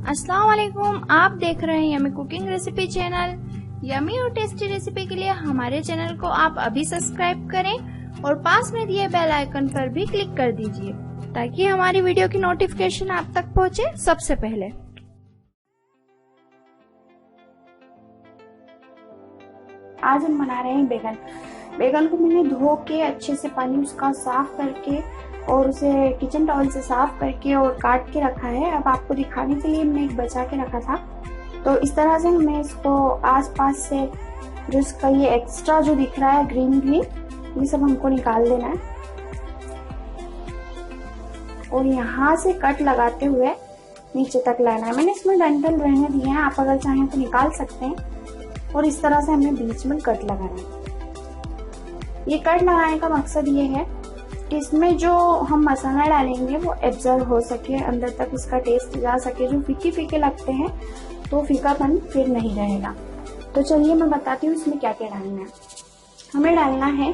अस्सलाम वालेकुम, आप देख रहे हैं yummy cooking recipe channel. Yummy और टेस्टी रेसिपी के लिए हमारे चैनल को आप अभी सब्सक्राइब करें और पास में दिए बेल आइकन पर भी क्लिक कर दीजिए ताकि हमारी वीडियो की नोटिफिकेशन आप तक पहुंचे सबसे पहले। आज हम बना रहे हैं बैगन। बैगन को मैंने धो के अच्छे से पानी उसका साफ करके और उसे किचन टॉवल से साफ करके और काट के रखा है। अब आपको दिखाने के लिए मैंने एक बचा के रखा था। तो इस तरह से हमें इसको आसपास से जो इसका ये एक्स्ट्रा जो दिख रहा है ग्रीन ग्रीन, ये सब हमको निकाल देना है और यहाँ से कट लगाते हुए नीचे तक लाना है। मैंने इसमें डंठल रहने दिए हैं, आप अगर चाहें तो निकाल सकते हैं। और इस तरह से हमें बीच में कट लगाना है। ये कट लगाने का मकसद ये है कि इसमें जो हम मसाला डालेंगे वो एब्जॉर्ब हो सके, अंदर तक इसका टेस्ट जा सके। जो फीके फीके लगते हैं तो फीकापन फिर नहीं रहेगा। तो चलिए मैं बताती हूँ इसमें क्या क्या डालना है। हमें डालना है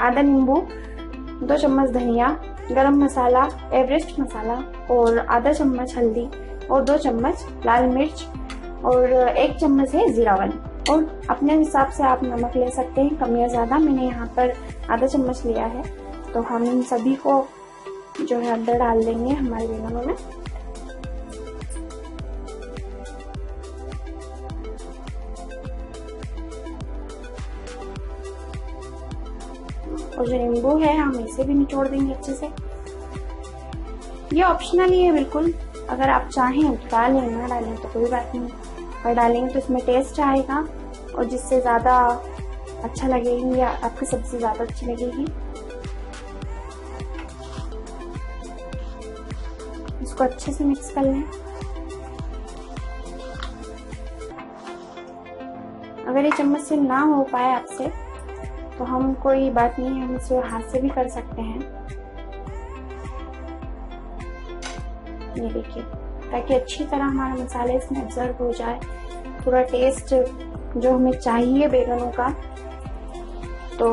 आधा नींबू, 2 चम्मच धनिया, गरम मसाला, एवरेस्ट मसाला और आधा चम्मच हल्दी और 2 चम्मच लाल मिर्च और 1 चम्मच है जीरावन। और अपने हिसाब से आप नमक ले सकते हैं, कम या ज्यादा। मैंने यहाँ पर आधा चम्मच लिया है। तो हम इन सभी को जो है अंदर डाल देंगे हमारे बैगनों में। और जो नींबू है हम इसे भी निचोड़ देंगे अच्छे से। ये ऑप्शनल ही है बिल्कुल, अगर आप चाहें तो डालें, ना डालें तो कोई बात नहीं। और डालेंगे तो इसमें टेस्ट आएगा और जिससे ज्यादा अच्छा लगेगी या आपकी सब्जी ज्यादा अच्छी लगेगी। इसको अच्छे से मिक्स कर लें। अगर ये चम्मच से ना हो पाए आपसे तो हम कोई बात नहीं, हम इसे हाथ से भी कर सकते हैं। ये देखिए, ताकि अच्छी तरह हमारा मसाले इसमें एब्जॉर्ब हो जाए, पूरा टेस्ट जो हमें चाहिए बैगनों का। तो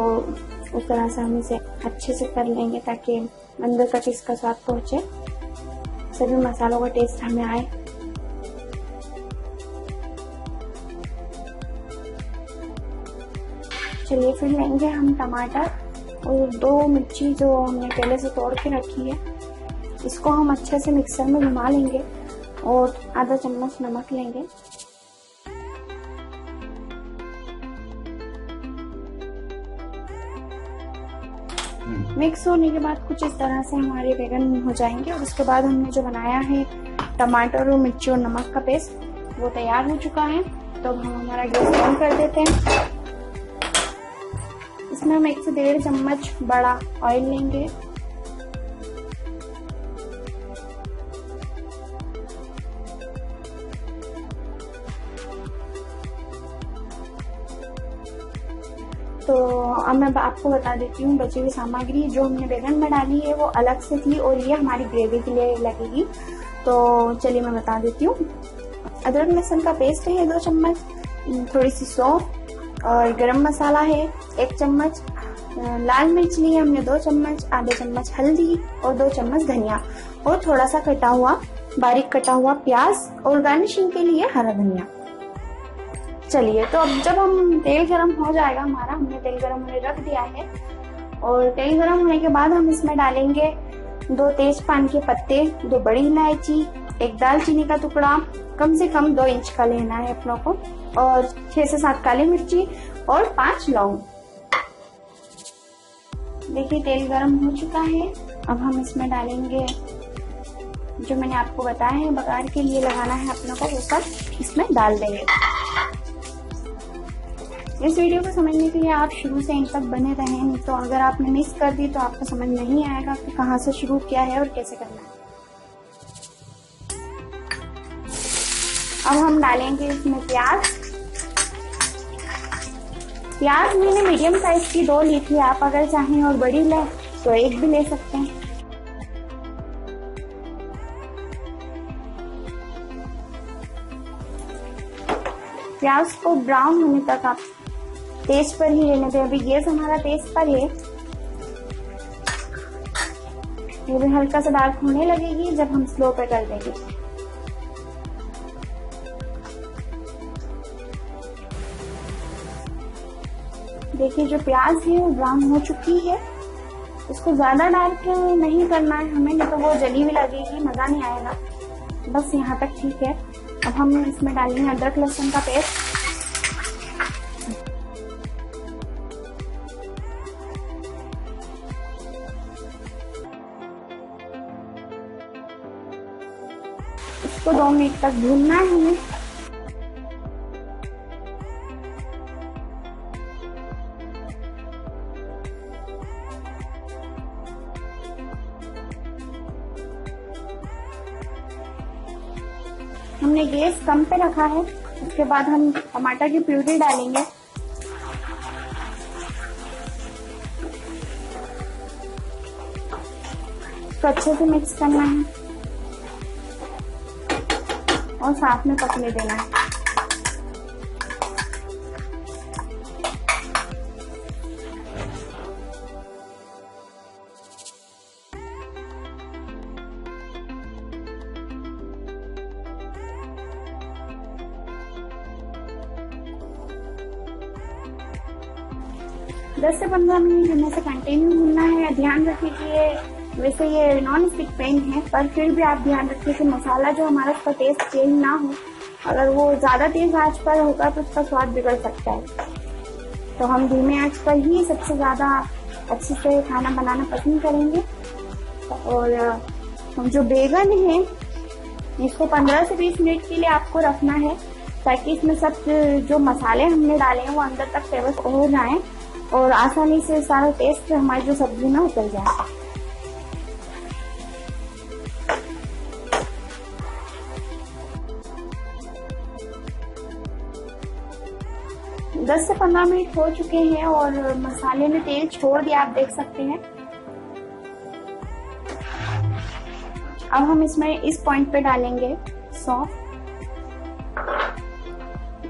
उस तरह से हम इसे अच्छे से कर लेंगे ताकि अंदर तक इसका स्वाद पहुंचे, सभी मसालों का टेस्ट हमें आए। चलिए फिर लेंगे हम टमाटर और 2 मिर्ची जो हमने पहले से तोड़ के रखी है। इसको हम अच्छे से मिक्सर में घुमा लेंगे और आधा चम्मच नमक लेंगे। मिक्स होने के बाद कुछ इस तरह से हमारे बैगन हो जाएंगे। और उसके बाद हमने जो बनाया है टमाटर और मिर्ची और नमक का पेस्ट, वो तैयार हो चुका है। तो अब हम हमारा गैस बंद कर देते हैं। इसमें हम 1 से 1.5 चम्मच बड़ा ऑयल लेंगे। तो अब मैं आपको बता देती हूँ बची हुई सामग्री जो हमने बैगन में डाली है वो अलग से थी और ये हमारी ग्रेवी के लिए लगेगी। तो चलिए मैं बता देती हूँ। अदरक लहसुन का पेस्ट है 2 चम्मच, थोड़ी सी सौंफ और गरम मसाला है 1 चम्मच, लाल मिर्च ली हमने 2 चम्मच, आधा चम्मच हल्दी और 2 चम्मच धनिया और थोड़ा सा कटा हुआ बारीक कटा हुआ प्याज और गार्निशिंग के लिए हरा धनिया। चलिए, तो अब जब हम तेल गरम हो जाएगा हमारा, हमने तेल गरम होने रख दिया है। और तेल गरम होने के बाद हम इसमें डालेंगे 2 तेजपान के पत्ते, 2 बड़ी इलायची, 1 दालचीनी का टुकड़ा, कम से कम 2 इंच का लेना है अपनों को, और 6 से 7 काली मिर्ची और 5 लौंग। देखिए तेल गरम हो चुका है। अब हम इसमें डालेंगे जो मैंने आपको बताया है बघार के लिए लगाना है अपनों को, वो सब इसमें डाल देंगे। इस वीडियो को समझने के लिए आप शुरू से एंड तक बने रहें, तो अगर आपने मिस कर दी तो आपको समझ नहीं आएगा कि कहाँ से शुरू किया है और कैसे करना है। अब हम डालेंगे इसमें प्याज। प्याज मैंने मीडियम साइज की 2 ली थी, आप अगर चाहें और बड़ी लें तो 1 भी ले सकते हैं। प्याज को ब्राउन होने तक आप तेज पर ही रहने दें। अभी गैस हमारा तेज पर है। ये भी हल्का सा डार्क होने लगेगी जब हम स्लो पे कर देंगे। देखिए जो प्याज है वो ब्राउन हो चुकी है। इसको ज्यादा डार्क नहीं करना है हमें, नहीं तो वो जली हुई लगेगी, मजा नहीं आएगा। बस यहाँ तक ठीक है। अब हम इसमें डालेंगे अदरक लहसुन का पेस्ट। इसको 2 मिनट तक भूनना है हमें। हमने गैस कम पे रखा है। उसके बाद हम टमाटर की प्यूरी डालेंगे। इसको अच्छे से मिक्स करना है और साथ में पकने देना है। 10 से 15 मिनट हमें से कंटिन्यू भूनना है। ध्यान रखिए कि ये वैसे ये नॉन स्टिक पैन है, पर फिर भी आप ध्यान रखिए कि मसाला जो हमारा उसका टेस्ट चेंज ना हो। अगर वो ज्यादा तेज आंच पर होगा तो उसका स्वाद बिगड़ सकता है। तो हम धीमे आंच पर ही सबसे ज्यादा अच्छे से खाना बनाना पसंद करेंगे। और हम जो बैगन है इसको 15 से 20 मिनट के लिए आपको रखना है, ताकि इसमें सब जो मसाले हमने डाले हैं वो अंदर तक टेबल हो जाए और आसानी से सारा टेस्ट हमारी जो सब्जी में उतर जाए। दस से 15 मिनट हो चुके हैं और मसाले ने तेल छोड़ दिया, आप देख सकते हैं। अब हम इसमें इस पॉइंट पे डालेंगे सौंफ,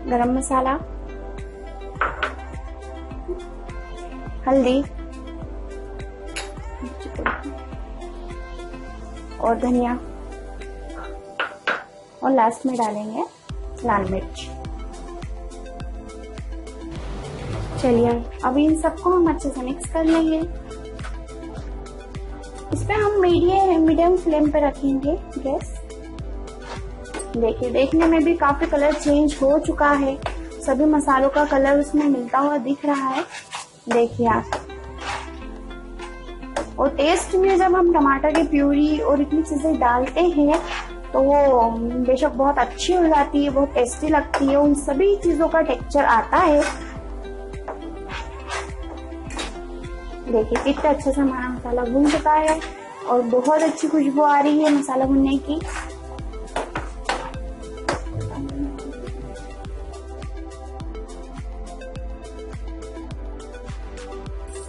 गरम मसाला, हल्दी और धनिया, और लास्ट में डालेंगे लाल मिर्च। चलिए अब इन सबको हम अच्छे से मिक्स कर लेंगे। इस पे हम मीडियम फ्लेम पे रखेंगे गैस। देखिए देखने में भी काफी कलर चेंज हो चुका है, सभी मसालों का कलर उसमें मिलता हुआ दिख रहा है, देखिए आप। और टेस्ट में जब हम टमाटर की प्यूरी और इतनी चीजें डालते हैं तो वो बेशक बहुत अच्छी हो जाती है, बहुत टेस्टी लगती है, उन सभी चीजों का टेक्सचर आता है। देखिए कितना अच्छे से हमारा मसाला भून चुका है और बहुत अच्छी खुशबू आ रही है मसाला भुनने की।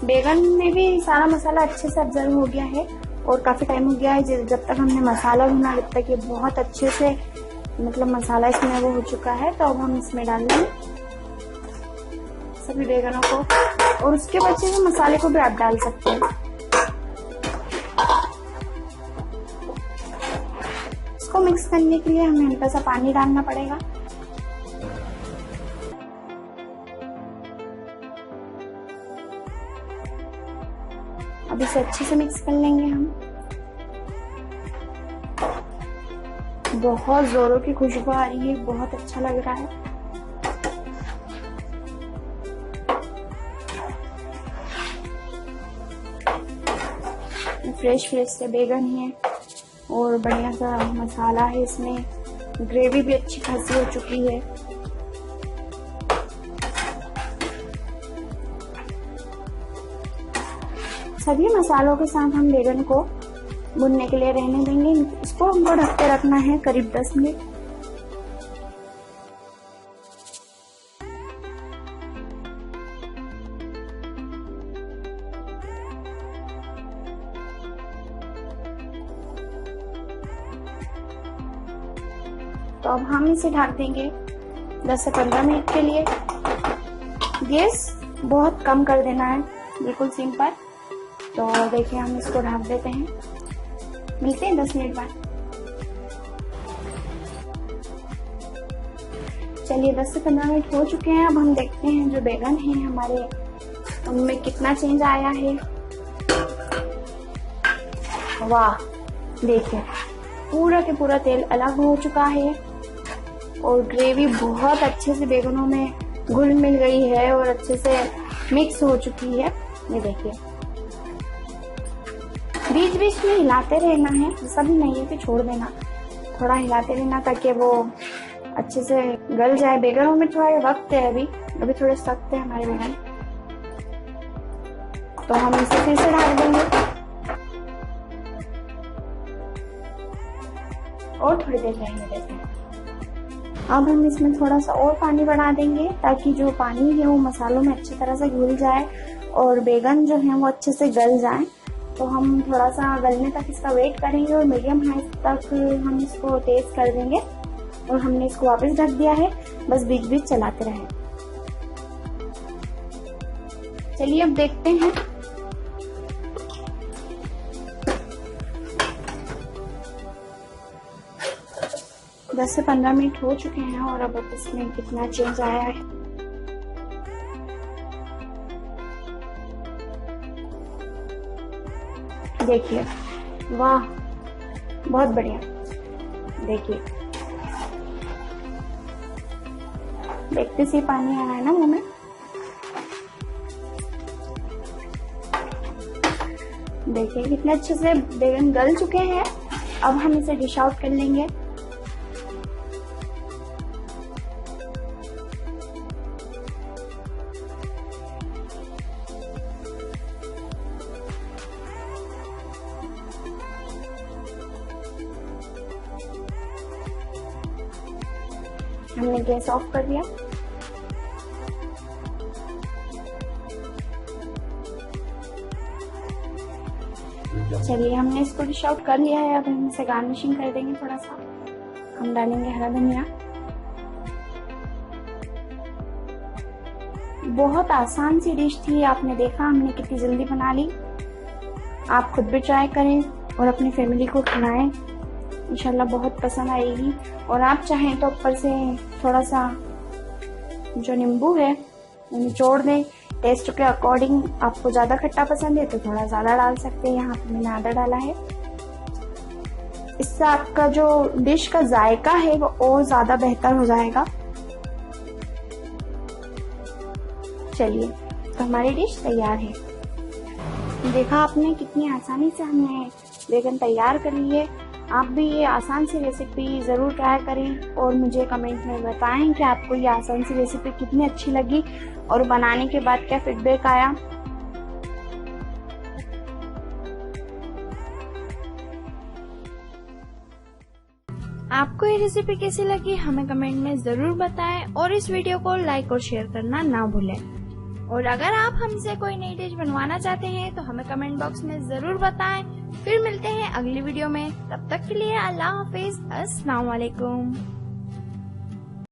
बैगन में भी सारा मसाला अच्छे से अब्जर्व हो गया है और काफी टाइम हो गया है जब तक हमने मसाला भुना, जब तक ये बहुत अच्छे से मतलब मसाला इसमें वो हो चुका है। तो अब हम इसमें डाल देंगे सभी बैगनों को, और उसके बचे हुए मसाले को भी आप डाल सकते हैं। इसको मिक्स करने के लिए हमें हल्का सा पानी डालना पड़ेगा। अब इसे अच्छे से मिक्स कर लेंगे हम। बहुत जोरों की खुशबू आ रही है, बहुत अच्छा लग रहा है। फ्रेश से बैगन है और बढ़िया सा मसाला है, इसमें ग्रेवी भी अच्छी खासी हो चुकी है। सभी मसालों के साथ हम बैगन को भुनने के लिए रहने देंगे। इसको हमको ढक के रखना है करीब 10 मिनट। तो अब हम इसे ढक देंगे 10 से 15 मिनट के लिए। गैस बहुत कम कर देना है, बिल्कुल सिंपल। तो देखिए हम इसको ढक देते हैं, मिलते हैं 10 मिनट बाद। चलिए 10 से 15 मिनट हो चुके हैं। अब हम देखते हैं जो बैगन है हमारे उनमें कितना चेंज आया है। वाह, देखिए पूरा के पूरा तेल अलग हो चुका है और ग्रेवी बहुत अच्छे से बैगनों में घुल मिल गई है और अच्छे से मिक्स हो चुकी है। ये देखिए, बीच बीच में हिलाते रहना है, ऐसा भी नहीं है कि छोड़ देना, थोड़ा हिलाते रहना ताकि वो अच्छे से गल जाए। बैगनों में थोड़ा वक्त है, अभी थोड़े सख्त है हमारे बैगन, तो हम इसे फिर से ढक देंगे और थोड़ी देर रहने देते हैं। अब हम इसमें थोड़ा सा और पानी बढ़ा देंगे ताकि जो पानी है वो मसालों में अच्छी तरह से घुल जाए और बैगन जो है वो अच्छे से गल जाए। तो हम थोड़ा सा गलने तक इसका वेट करेंगे और मीडियम हाई तक हम इसको तेज कर देंगे और हमने इसको वापस ढक दिया है, बस बीच बीच चलाते रहें। चलिए अब देखते हैं। दस से 15 मिनट हो चुके हैं और अब इसमें कितना चेंज आया है। देखिए, वाह बहुत बढ़िया। देखिए, देखते से पानी आ रहा है ना मुंह में। देखिए कितने अच्छे से बैगन गल चुके हैं। अब हम इसे डिश आउट कर लेंगे। हमने गैस ऑफ कर दिया। चलिए, हमने इसको डिश आउट कर लिया है। अब हम इसे गार्निशिंग कर देंगे। थोड़ा सा हम डालेंगे हरा धनिया। बहुत आसान सी डिश थी, आपने देखा हमने कितनी जल्दी बना ली। आप खुद भी ट्राई करें और अपनी फैमिली को खिलाएं, इंशाल्लाह बहुत पसंद आएगी। और आप चाहें तो ऊपर से थोड़ा सा जो नींबू है वो निचोड़ दें। टेस्ट के अकॉर्डिंग, आपको ज़्यादा खट्टा पसंद है तो थोड़ा ज़्यादा डाल सकते हैं। यहाँ पे मैंने आधा डाला है। इससे आपका जो डिश का जायका है वो और ज़्यादा बेहतर हो जाएगा। चलिए, तो हमारी डिश तैयार है। देखा आपने कितनी आसानी से हमने बैगन तैयार कर ली है। आप भी ये आसान सी रेसिपी ज़रूर ट्राई करें और मुझे कमेंट में बताएं कि आपको ये आसान सी रेसिपी कितनी अच्छी लगी और बनाने के बाद क्या फीडबैक आया। आपको ये रेसिपी कैसी लगी हमें कमेंट में ज़रूर बताएं और इस वीडियो को लाइक और शेयर करना ना भूलें। और अगर आप हमसे कोई नई डिश बनवाना चाहते हैं तो हमें कमेंट बॉक्स में ज़रूर बताएं। फिर मिलते हैं अगली वीडियो में, तब तक के लिए अल्लाह हाफिज, अस्सलाम वालेकुम।